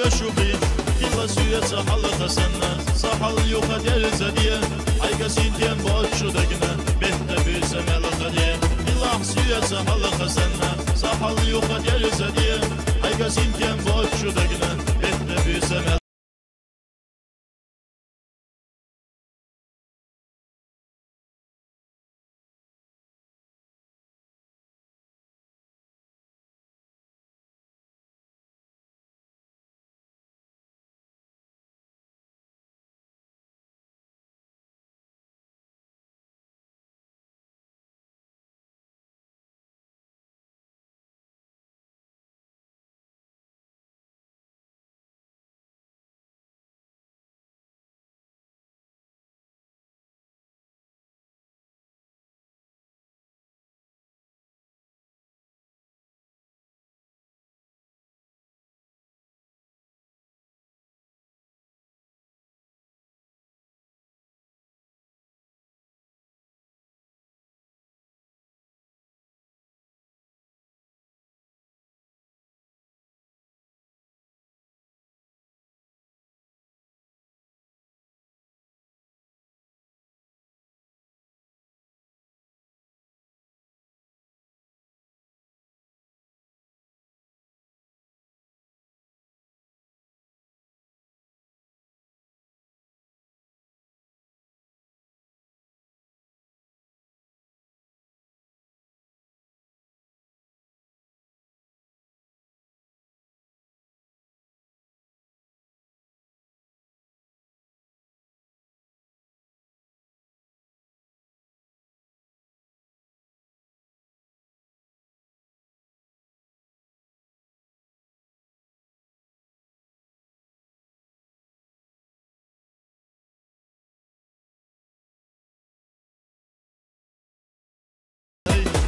شوقي كلا سوية حلقة سنة صحل يوخد يلزدية عيقا سينتين بوت شدقنا بهتا بيسم القدية كلا سوية حلقة سنة صحل يوخد يلزدية عيقا سينتين بوت شدقنا بهتا بيسم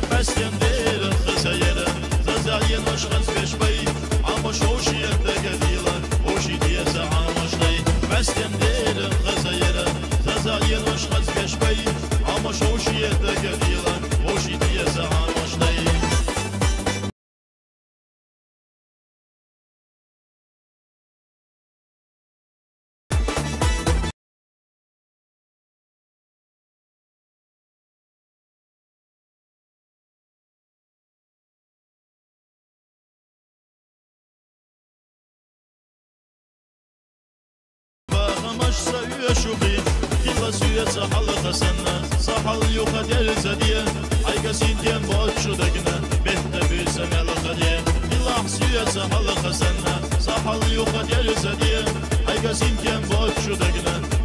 Bastien dele khazayela zazalien wash khazbesh bay amosh hoshi yadagila hoshi dia za amosh day Bastien dele khazayela zazalien wash khazbesh bay amosh hoshi yadagila hoshi dia za amosh day سوية شوقي كلا سوية حلقة سنة صحل يوخد يلزدية عيقا سينتين بوت شدقنا بهتا بيسم القدية كلا سوية حلقة سنة صحل يوخد يلزدية عيقا سينتين بوت شدقنا